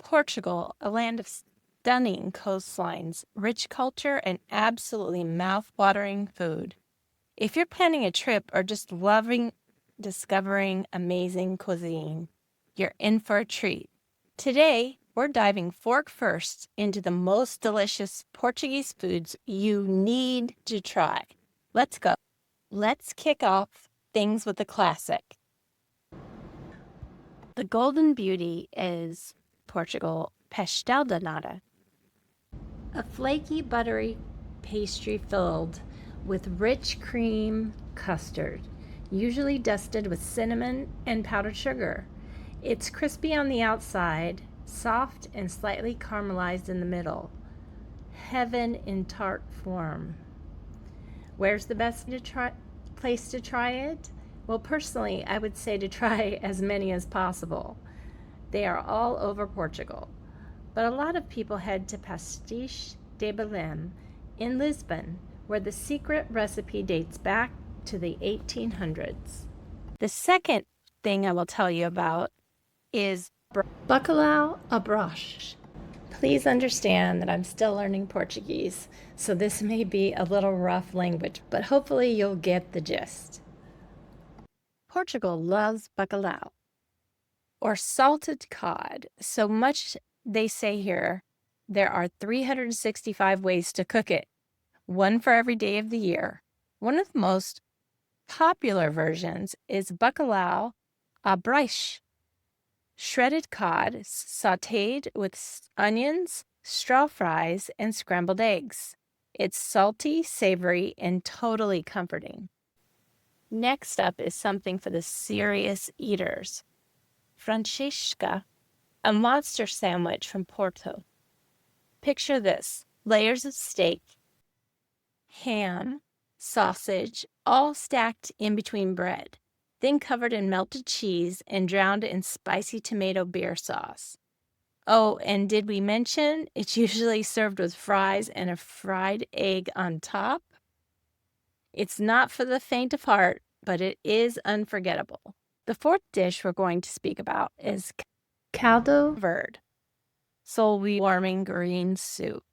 Portugal, a land of stunning coastlines, rich culture, and absolutely mouth-watering food. If you're planning a trip or just loving discovering amazing cuisine, you're in for a treat. Today, we're diving fork first into the most delicious Portuguese foods you need to try. Let's go. Let's kick off things with a classic. The golden beauty is Portugal pastel de nata, a flaky, buttery pastry filled with rich cream custard, usually dusted with cinnamon and powdered sugar. It's crispy on the outside, soft and slightly caramelized in the middle. Heaven in tart form. Where's the best place to try it? Well, personally, I would say to try as many as possible. They are all over Portugal, but a lot of people head to Pastéis de Belém in Lisbon, where the secret recipe dates back to the 1800s. The second thing I will tell you about is bacalhau à brás. Please understand that I'm still learning Portuguese, so this may be a little rough language, but hopefully you'll get the gist. Portugal loves bacalhau, or salted cod, so much they say here there are 365 ways to cook it, one for every day of the year. One of the most popular versions is bacalhau à brás, shredded cod sautéed with onions, straw fries, and scrambled eggs. It's salty, savory, and totally comforting. Next up is something for the serious eaters. Francesinha, a monster sandwich from Porto. Picture this: layers of steak, ham, sausage, all stacked in between bread, then covered in melted cheese and drowned in spicy tomato beer sauce. Oh, and did we mention it's usually served with fries and a fried egg on top? It's not for the faint of heart, but it is unforgettable. The fourth dish we're going to speak about is caldo verde, soul-warming green soup.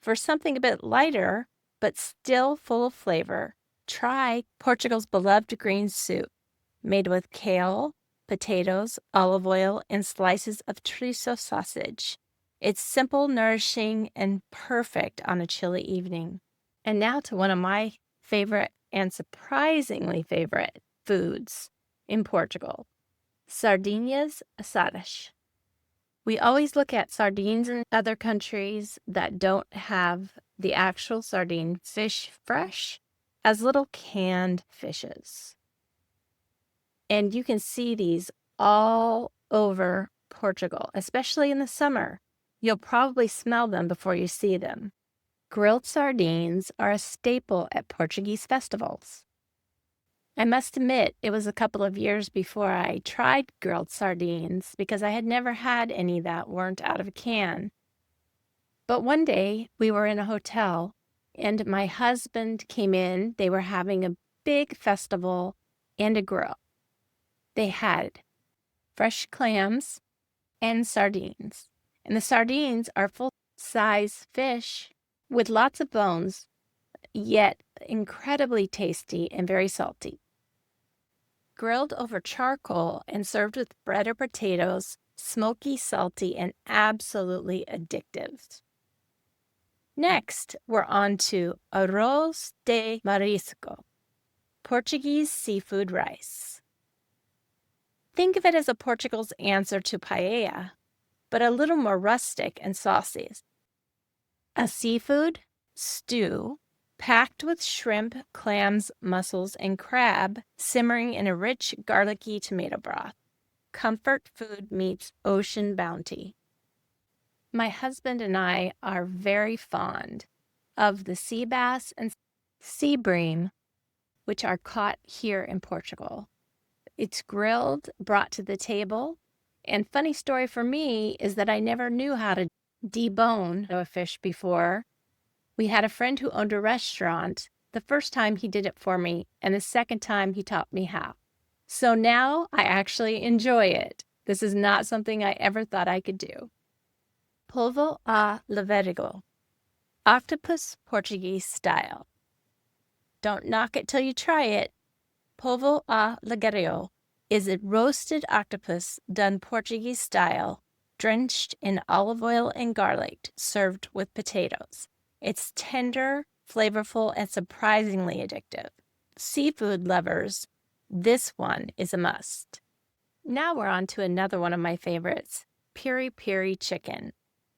For something a bit lighter, but still full of flavor, try Portugal's beloved green soup, made with kale, potatoes, olive oil, and slices of chorizo sausage. It's simple, nourishing, and perfect on a chilly evening. And now to one of my favorite and surprisingly favorite foods in Portugal, sardines assadas. We always look at sardines in other countries that don't have the actual sardine fish fresh as little canned fishes. And you can see these all over Portugal, especially in the summer. You'll probably smell them before you see them. Grilled sardines are a staple at Portuguese festivals. I must admit, it was a couple of years before I tried grilled sardines because I had never had any that weren't out of a can. But one day we were in a hotel and my husband came in. They were having a big festival and a grill. They had fresh clams and sardines. And the sardines are full-size fish with lots of bones, yet incredibly tasty and very salty. Grilled over charcoal and served with bread or potatoes, smoky, salty, and absolutely addictive. Next, we're on to arroz de marisco, Portuguese seafood rice. Think of it as a Portugal's answer to paella, but a little more rustic and saucy. A seafood stew packed with shrimp, clams, mussels, and crab, simmering in a rich, garlicky tomato broth. Comfort food meets ocean bounty. My husband and I are very fond of the sea bass and sea bream, which are caught here in Portugal. It's grilled, brought to the table, and funny story for me is that I never knew how to debone a fish before. We had a friend who owned a restaurant. The first time he did it for me, and the second time he taught me how. So now I actually enjoy it. This is not something I ever thought I could do. Polvo a levergo, octopus Portuguese style. Don't knock it till you try it. Polvo a levergo is a roasted octopus done Portuguese style, drenched in olive oil and garlic, served with potatoes. It's tender, flavorful, and surprisingly addictive. Seafood lovers, this one is a must. Now we're on to another one of my favorites, piri chicken.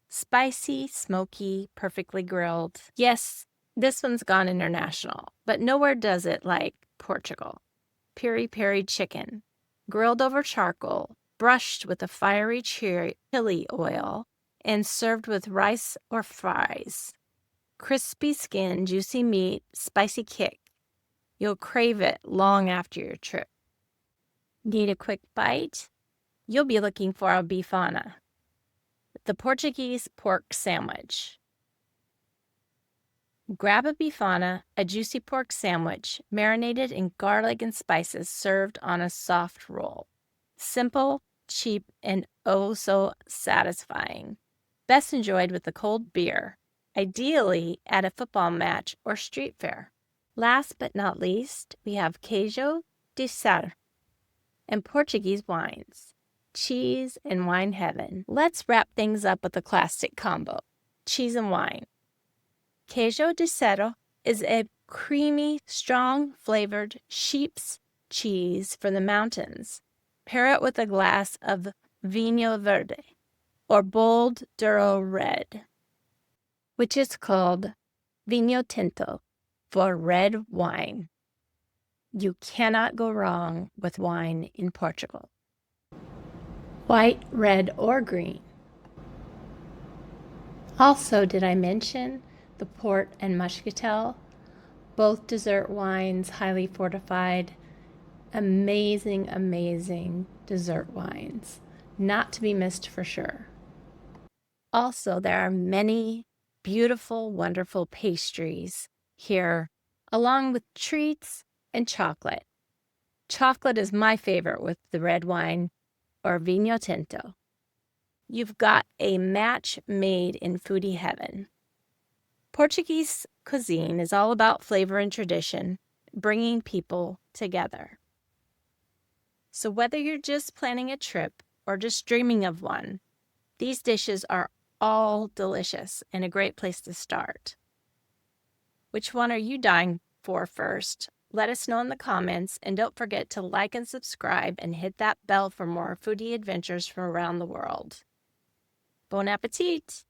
Spicy, smoky, perfectly grilled. Yes, this one's gone international, but nowhere does it like Portugal. Piri chicken, grilled over charcoal, brushed with a fiery chili oil, and served with rice or fries. Crispy skin, juicy meat, spicy kick. You'll crave it long after your trip. Need a quick bite? You'll be looking for a bifana, the Portuguese pork sandwich. Grab a bifana, a juicy pork sandwich, marinated in garlic and spices, served on a soft roll. Simple, cheap, and oh so satisfying. Best enjoyed with a cold beer, ideally at a football match or street fair. Last but not least, we have queijo de serra and Portuguese wines. Cheese and wine heaven. Let's wrap things up with a classic combo, cheese and wine. Queijo de serra is a creamy, strong-flavored sheep's cheese from the mountains. Pair it with a glass of vinho verde, or bold Douro red, which is called vinho tinto, for red wine. You cannot go wrong with wine in Portugal. White, red, or green. Also, did I mention the port and muscatel? Both dessert wines, highly fortified, amazing, amazing dessert wines. Not to be missed for sure. Also, there are many beautiful, wonderful pastries here, along with treats and chocolate. Chocolate is my favorite with the red wine or vinho tinto. You've got a match made in foodie heaven. Portuguese cuisine is all about flavor and tradition, bringing people together. So whether you're just planning a trip or just dreaming of one, these dishes are all delicious and a great place to start. Which one are you dying for first? Let us know in the comments, and don't forget to like and subscribe and hit that bell for more foodie adventures from around the world. Bon appetit!